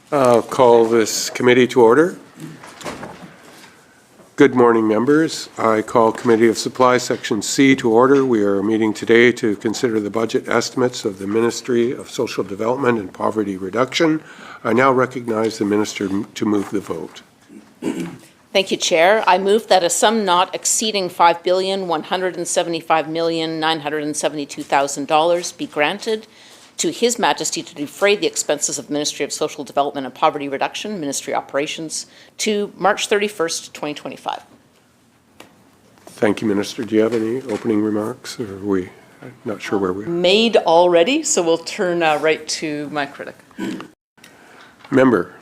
I'll call this committee to order. Good morning, members. I call Committee of Supply Section C to order. We are meeting today to consider the budget estimates of the Ministry of Social Development and Poverty Reduction. I now recognize the Minister to move the vote. Thank you, Chair. I move that a sum not exceeding $5,175,972,000 be granted to His Majesty to defray the expenses of the Ministry of Social Development and Poverty Reduction, Ministry Operations, to March 31st, 2025. Thank you, Minister. Do you have any opening remarks, or are we not sure where we are? Made already, so we'll turn right to my critic. Member.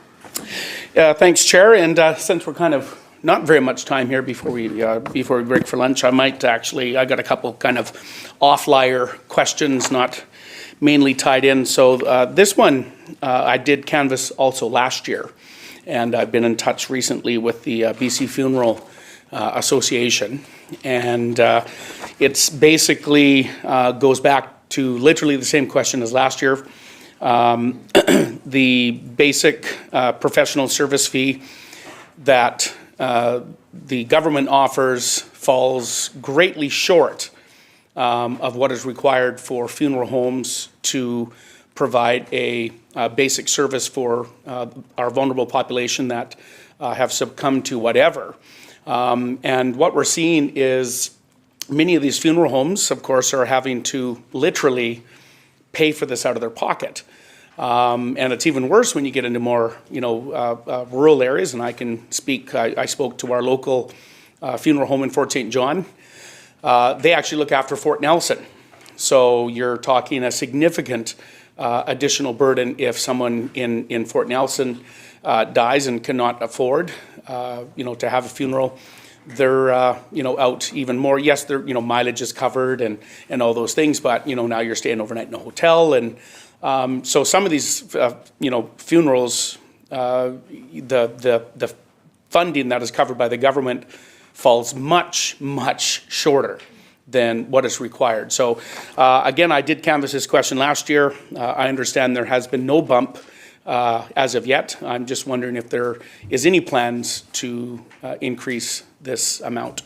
Thanks, Chair. And since we're kind of not very much time here before we break for lunch, I might actually, I got a couple kind of off-lier questions, not mainly tied in. So this one I did canvass also last year, and I've been in touch recently with the BC Funeral Association, and it's basically goes back to literally the same question as last year. The basic professional service fee that the government offers falls greatly short of what is required for funeral homes to provide a basic service for our vulnerable population that have succumbed to whatever. And what we're seeing is many of these funeral homes, of course, are having to literally pay for this out of their pocket. And it's even worse when you get into more, rural areas. And I can speak, I spoke to our local funeral home in Fort St. John. They actually look after Fort Nelson. So you're talking a significant additional burden if someone in Fort Nelson dies and cannot afford, to have a funeral. They're, out even more. Yes, their, mileage is covered and all those things, but, now you're staying overnight in a hotel. And so some of these, funerals, the funding that is covered by the government falls much, much shorter than what is required. So again, I did canvass this question last year. I understand there has been no bump as of yet. I'm just wondering if there is any plans to increase this amount.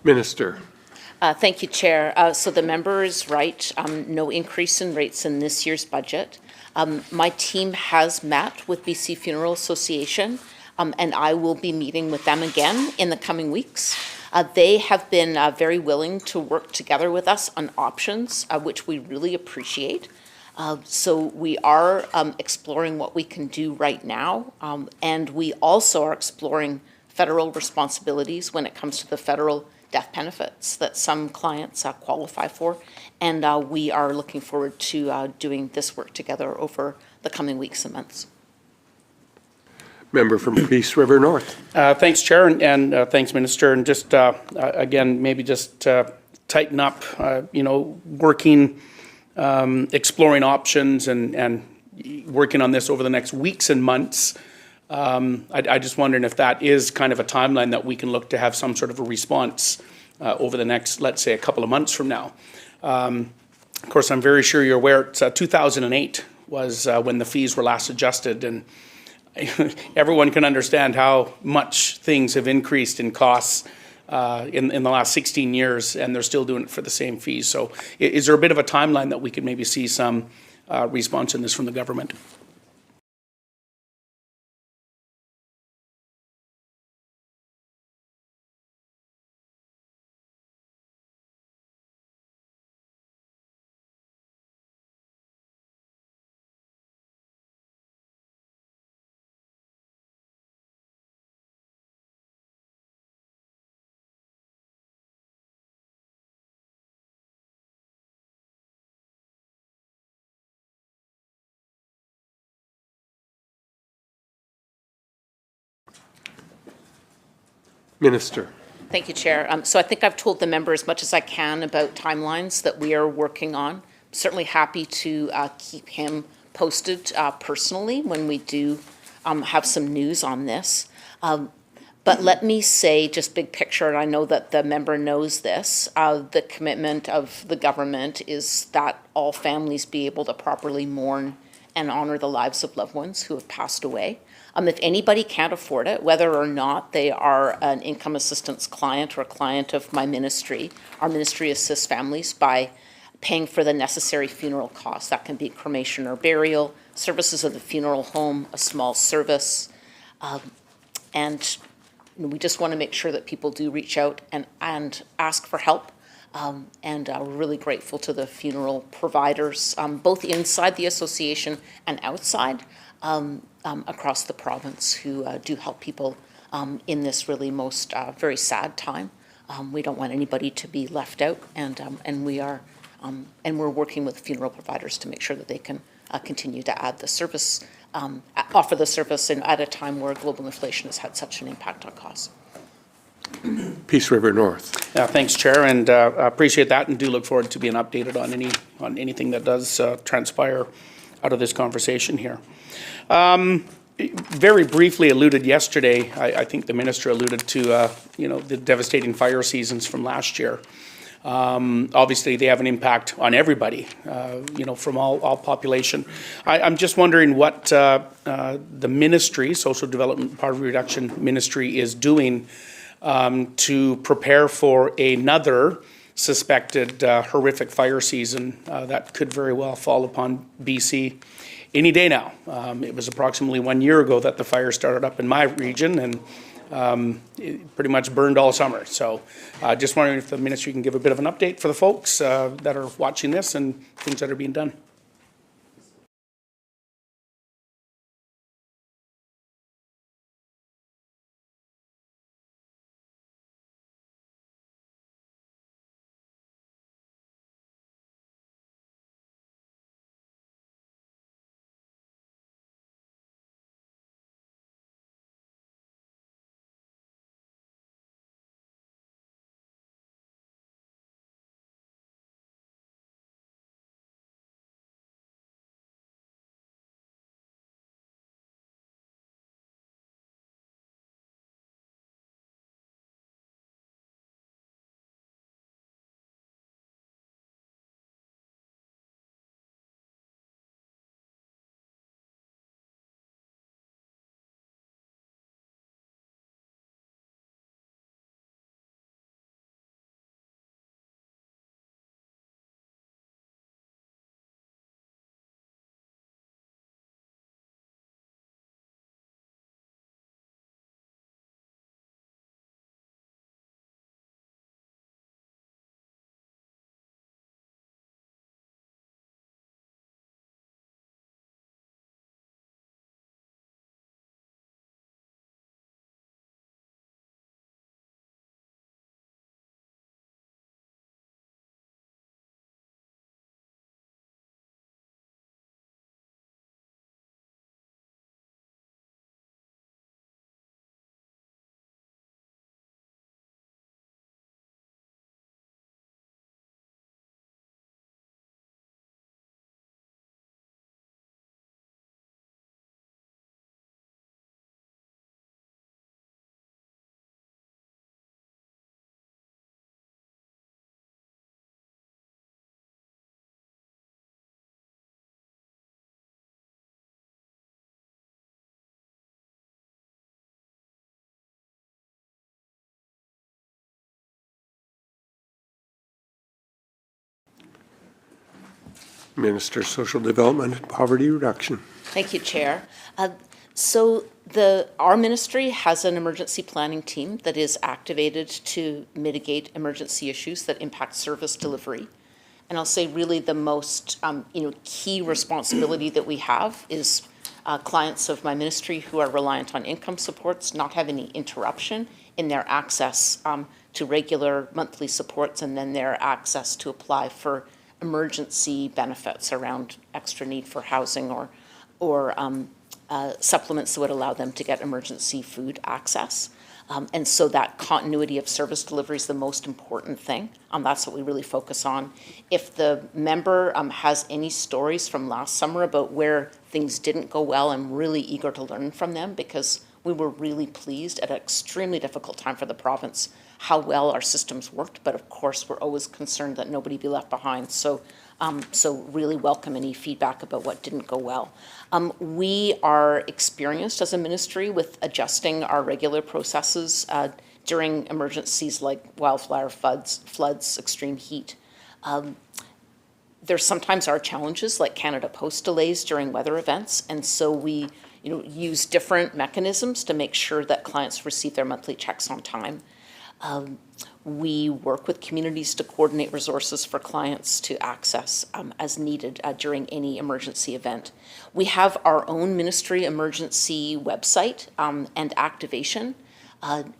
Minister. Thank you, Chair. So the member is right. No increase in rates in this year's budget. My team has met with BC Funeral Association, and I will be meeting with them again in the coming weeks. They have been very willing to work together with us on options, which we really appreciate. So we are exploring what we can do right now, and we also are exploring federal responsibilities when it comes to the federal death benefits that some clients qualify for, and we are looking forward to doing this work together over the coming weeks and months. Member from Peace River North. Thanks, Chair, and thanks, Minister. And just again, maybe just tighten up, working, exploring options and working on this over the next weeks and months. I just wondering if that is kind of a timeline that we can look to have some sort of a response over the next, let's say, a couple of months from now. Of course, I'm very sure you're aware, 2008 was when the fees were last adjusted, and everyone can understand how much things have increased in costs in the last 16 years, and they're still doing it for the same fees. So is there a bit of a timeline that we could maybe see some response in this from the government? Minister. Thank you, Chair. So I think I've told the member as much as I can about timelines that we are working on. Certainly happy to keep him posted personally when we do have some news on this. But let me say, just big picture, and I know that the member knows this, the commitment of the government is that all families be able to properly mourn and honor the lives of loved ones who have passed away. If anybody can't afford it, whether or not they are an income assistance client or a client of my ministry, our ministry assists families by paying for the necessary funeral costs. That can be cremation or burial, services of the funeral home, a small service, and we just want to make sure that people do reach out and ask for help. And we're really grateful to the funeral providers, both inside the association and outside across the province, who do help people in this really most very sad time. We don't want anybody to be left out, and we are, and we're working with funeral providers to make sure that they can continue to add the service, offer the service at a time where global inflation has had such an impact on costs. Peace River North. Thanks, Chair, and appreciate that, and do look forward to being updated on anything that does transpire out of this conversation here. Very briefly alluded yesterday, I think the minister alluded to the devastating fire seasons from last year. Obviously, they have an impact on everybody, from all population. I'm just wondering what the ministry, Social Development and Poverty Reduction Ministry, is doing to prepare for another suspected horrific fire season that could very well fall upon BC any day now. It was approximately 1 year ago that the fire started up in my region, and it pretty much burned all summer. So just wondering if the ministry can give a bit of an update for the folks that are watching this and things that are being done. Minister, Social Development and Poverty Reduction. Thank you, Chair. So our ministry has an emergency planning team that is activated to mitigate emergency issues that impact service delivery. And I'll say really the most key responsibility that we have is clients of my ministry who are reliant on income supports not have any interruption in their access to regular monthly supports, and then their access to apply for emergency benefits around extra need for housing or supplements that would allow them to get emergency food access. And so that continuity of service delivery is the most important thing. That's what we really focus on. If the member has any stories from last summer about where things didn't go well, I'm really eager to learn from them, because we were really pleased at an extremely difficult time for the province how well our systems worked. But of course, we're always concerned that nobody be left behind. So really welcome any feedback about what didn't go well. We are experienced as a ministry with adjusting our regular processes during emergencies like wildfire, floods, extreme heat. There sometimes are challenges like Canada Post delays during weather events, and so we use different mechanisms to make sure that clients receive their monthly checks on time. We work with communities to coordinate resources for clients to access as needed during any emergency event. We have our own ministry emergency website and activation.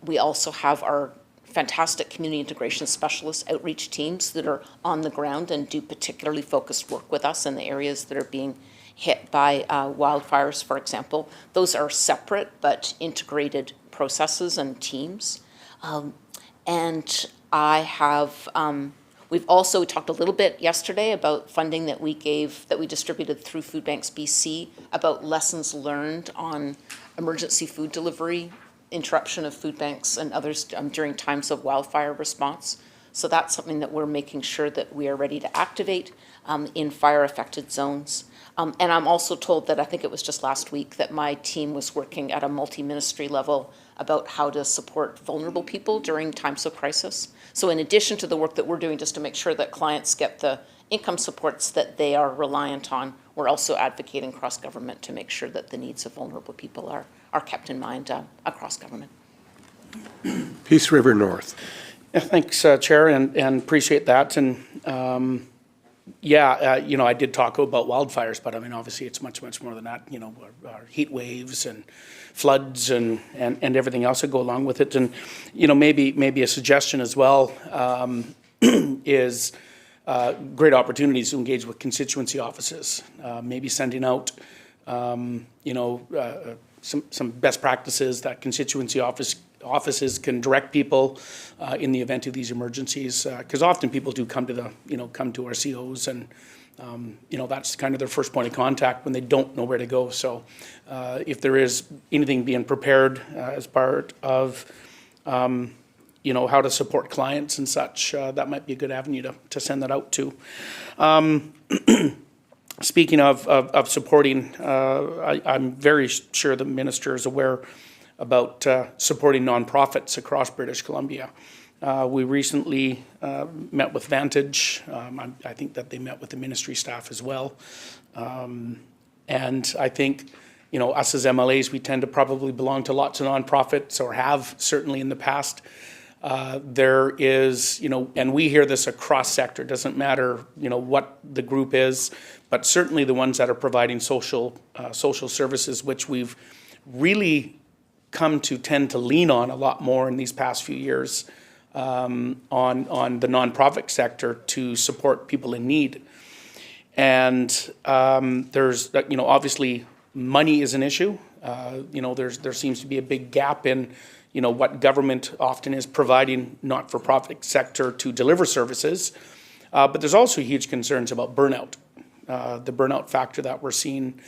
We also have our fantastic community integration specialist outreach teams that are on the ground and do particularly focused work with us in the areas that are being hit by wildfires, for example. Those are separate but integrated processes and teams. And I have, we've also talked a little bit yesterday about funding that we distributed through Food Banks BC about lessons learned on emergency food delivery, interruption of food banks and others during times of wildfire response. So that's something that we're making sure that we are ready to activate in fire-affected zones. And I'm also told that, I think it was just last week, that my team was working at a multi-ministry level about how to support vulnerable people during times of crisis. So in addition to the work that we're doing just to make sure that clients get the income supports that they are reliant on, we're also advocating cross-government to make sure that the needs of vulnerable people are kept in mind across government. Peace River North. Yeah, thanks, Chair, and appreciate that. And I did talk about wildfires, but I mean, obviously it's much, much more than that. Our heat waves and floods and everything else that go along with it. And, maybe a suggestion as well is great opportunities to engage with constituency offices, maybe sending out, some best practices that constituency offices can direct people in the event of these emergencies, because often people do come to our COs, and that's kind of their first point of contact when they don't know where to go. So if there is anything being prepared as part of how to support clients and such, that might be a good avenue to send that out to. Speaking of supporting, I'm very sure the minister is aware about supporting nonprofits across British Columbia. We recently met with Vantage. I think that they met with the ministry staff as well. And I think, us as MLAs, we tend to probably belong to lots of nonprofits, or have certainly in the past. There is, and we hear this across sector, doesn't matter, what the group is, but certainly the ones that are providing social services, which we've really come to tend to lean on a lot more in these past few years on the nonprofit sector to support people in need. And there's, obviously money is an issue. There seems to be a big gap in what government often is providing not-for-profit sector to deliver services. But there's also huge concerns about burnout, the burnout factor that we're seeing.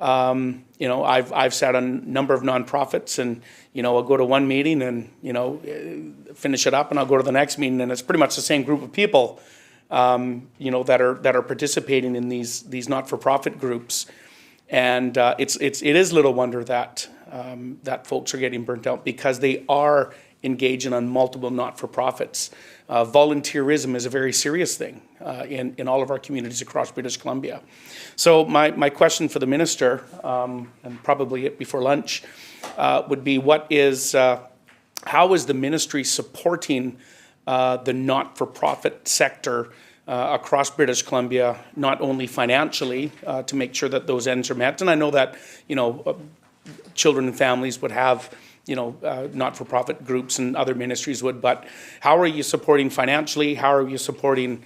I've sat on a number of nonprofits, and I'll go to one meeting and finish it up, and I'll go to the next meeting, and it's pretty much the same group of people that are participating in these not-for-profit groups. And it is little wonder that folks are getting burnt out, because they are engaging on multiple not-for-profits. Volunteerism is a very serious thing in all of our communities across British Columbia. So my question for the minister, and probably before lunch, would be how is the ministry supporting the not-for-profit sector across British Columbia, not only financially to make sure that those ends are met? And I know that children and families would have not-for-profit groups and other ministries would, but how are you supporting financially? How are you supporting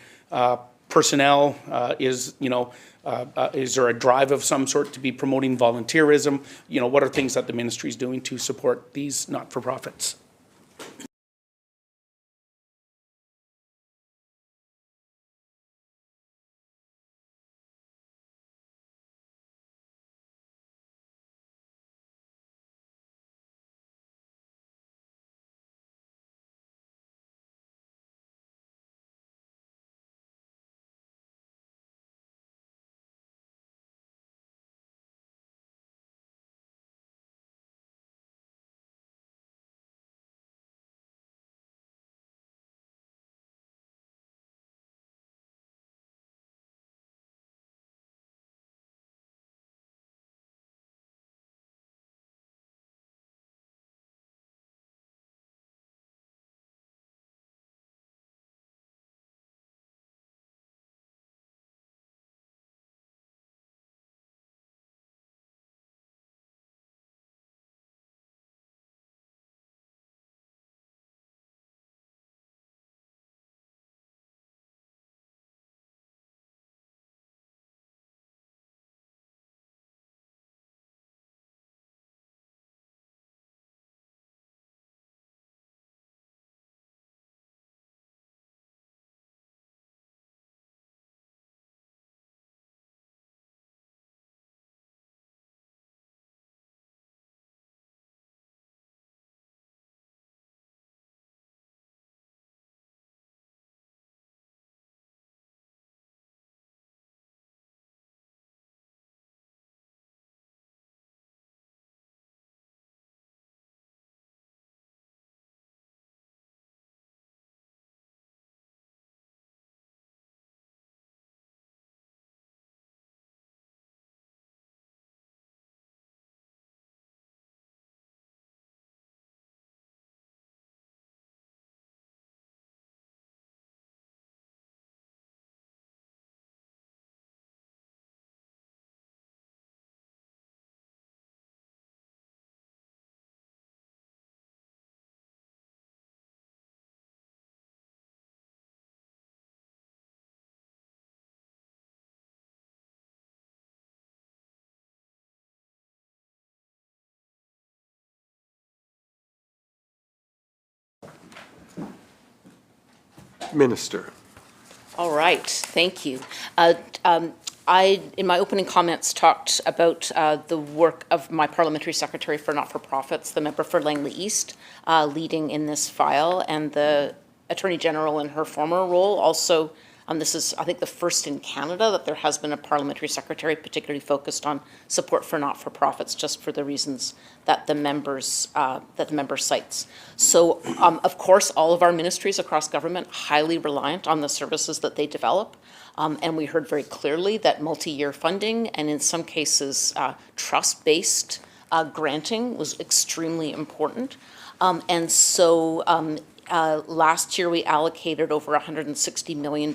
personnel? Is there a drive of some sort to be promoting volunteerism? What are things that the ministry is doing to support these not-for-profits? Minister. All right, thank you. I, in my opening comments, talked about the work of my parliamentary secretary for not-for-profits, the member for Langley East, leading in this file, and the Attorney General in her former role. Also, this is, I think, the first in Canada that there has been a parliamentary secretary particularly focused on support for not-for-profits, just for the reasons that the member cites. So, of course, all of our ministries across government highly reliant on the services that they develop. And we heard very clearly that multi-year funding and in some cases trust-based granting was extremely important. And so last year we allocated over $160 million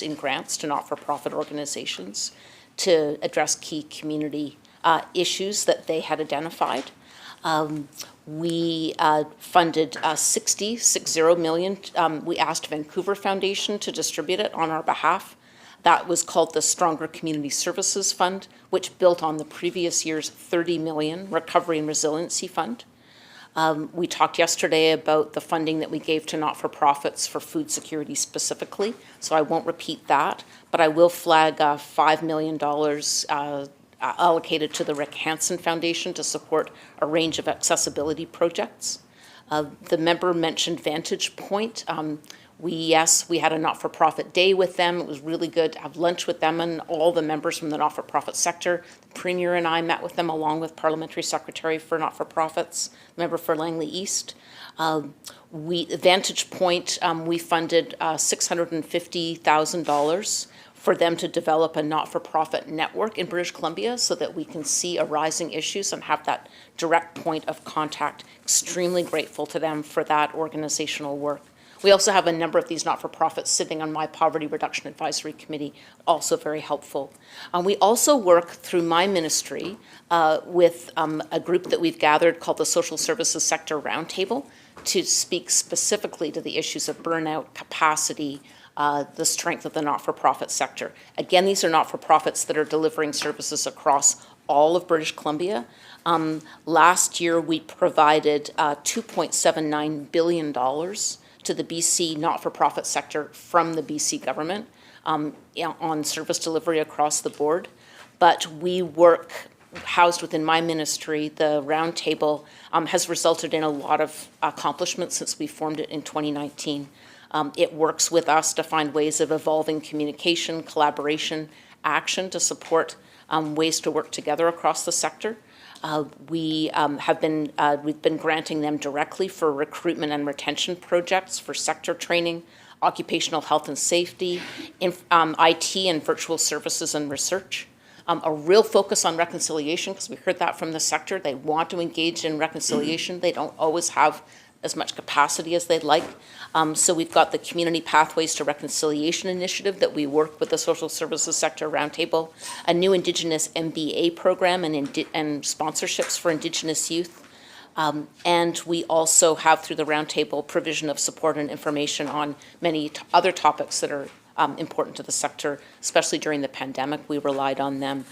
in grants to not-for-profit organizations to address key community issues that they had identified. We funded 60 million. We asked Vancouver Foundation to distribute it on our behalf. That was called the Stronger Community Services Fund, which built on the previous year's $30 million Recovery and Resiliency Fund. We talked yesterday about the funding that we gave to not-for-profits for food security specifically, so I won't repeat that, but I will flag $5 million allocated to the Rick Hansen Foundation to support a range of accessibility projects. The member mentioned Vantage Point. We had a not-for-profit day with them. It was really good to have lunch with them and all the members from the not-for-profit sector. The Premier and I met with them along with Parliamentary Secretary for Not-for-Profits, member for Langley East. Vantage Point, we funded $650,000 for them to develop a not-for-profit network in British Columbia so that we can see arising issues and have that direct point of contact. Extremely grateful to them for that organizational work. We also have a number of these not-for-profits sitting on my Poverty Reduction Advisory Committee, also very helpful. We also work through my ministry with a group that we've gathered called the Social Services Sector Roundtable to speak specifically to the issues of burnout, capacity, the strength of the not-for-profit sector. Again, these are not-for-profits that are delivering services across all of British Columbia. Last year, we provided $2.79 billion to the BC not-for-profit sector from the BC government on service delivery across the board. But we work, housed within my ministry, the roundtable has resulted in a lot of accomplishments since we formed it in 2019. It works with us to find ways of evolving communication, collaboration, action to support ways to work together across the sector. We've been granting them directly for recruitment and retention projects for sector training, occupational health and safety, IT and virtual services and research. A real focus on reconciliation, because we heard that from the sector. They want to engage in reconciliation. They don't always have as much capacity as they'd like. So we've got the Community Pathways to Reconciliation initiative that we work with the Social Services Sector Roundtable, a new Indigenous MBA program and sponsorships for Indigenous youth. And we also have, through the Roundtable, provision of support and information on many other topics that are important to the sector, especially during the pandemic. We relied on them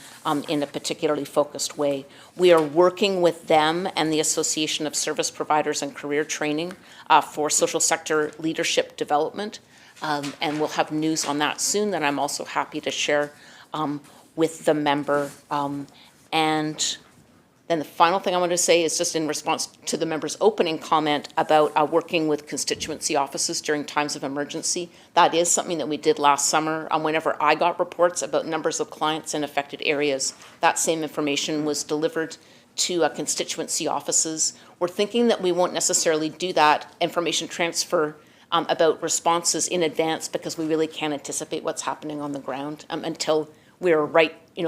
in a particularly focused way. We are working with them and the Association of Service Providers and Career Training for social sector leadership development, and we'll have news on that soon that I'm also happy to share with the member. And then the final thing I want to say is just in response to the member's opening comment about working with constituency offices during times of emergency. That is something that we did last summer. Whenever I got reports about numbers of clients in affected areas, that same information was delivered to constituency offices. We're thinking that we won't necessarily do that information transfer about responses in advance because we really can't anticipate what's happening on the ground until we're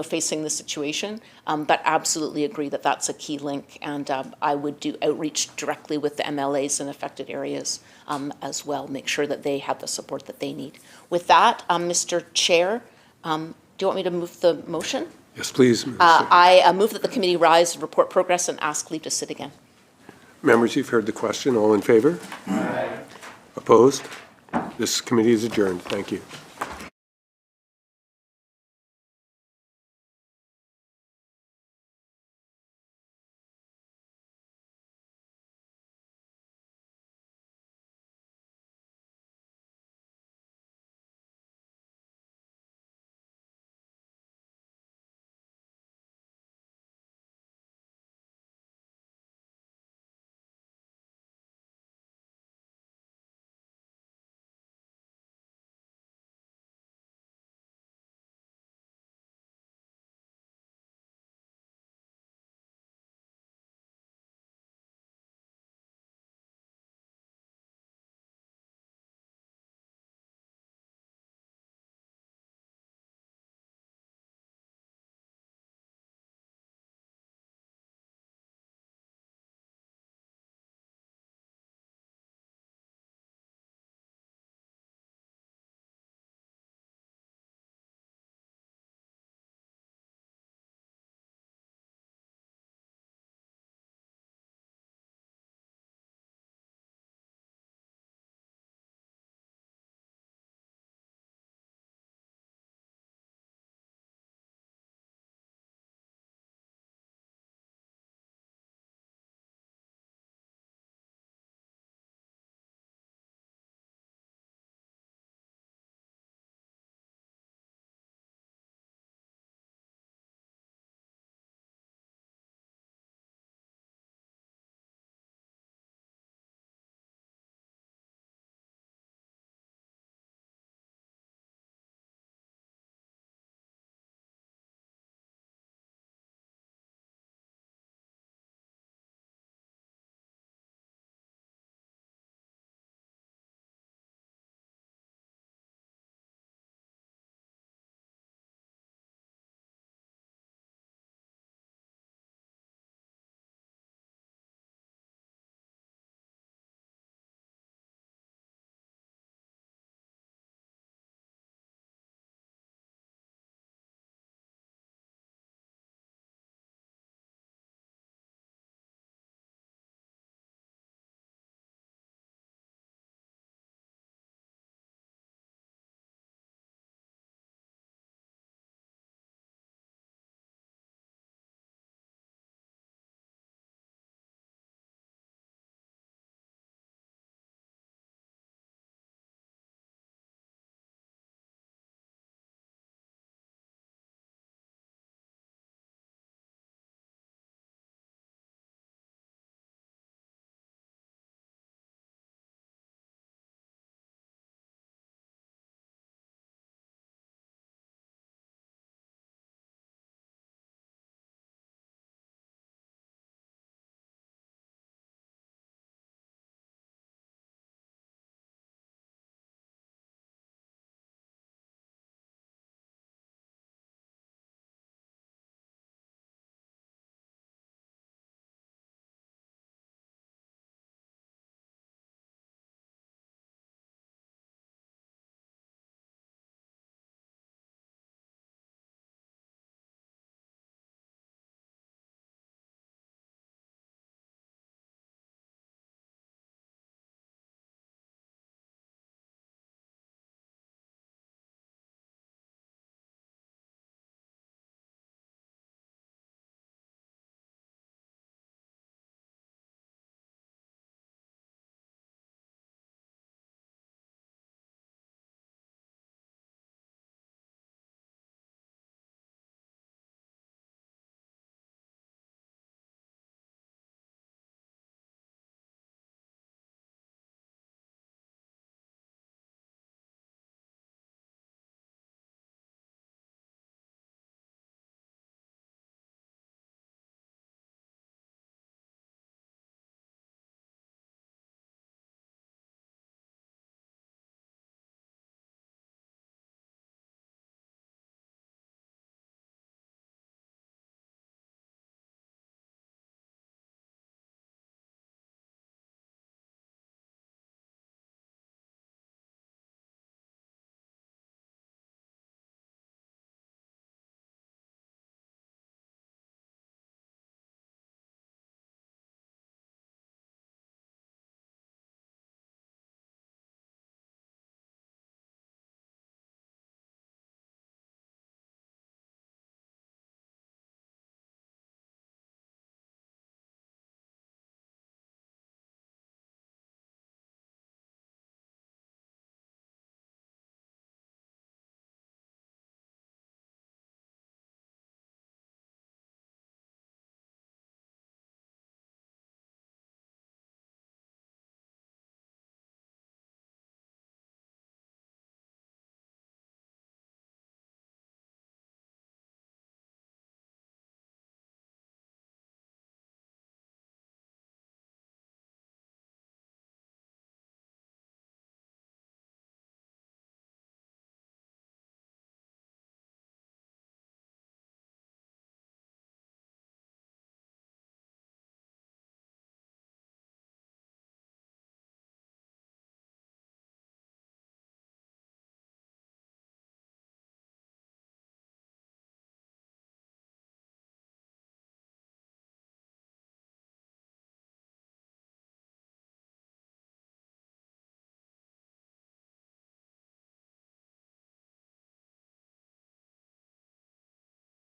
facing the situation, but absolutely agree that that's a key link, and I would do outreach directly with the MLAs in affected areas as well, make sure that they have the support that they need. With that, Mr. Chair, do you want me to move the motion? Yes, please, Minister. I move that the committee rise, report progress, and ask leave to sit again. Members, you've heard the question. All in favor? Aye. Opposed? This committee is adjourned. Thank you.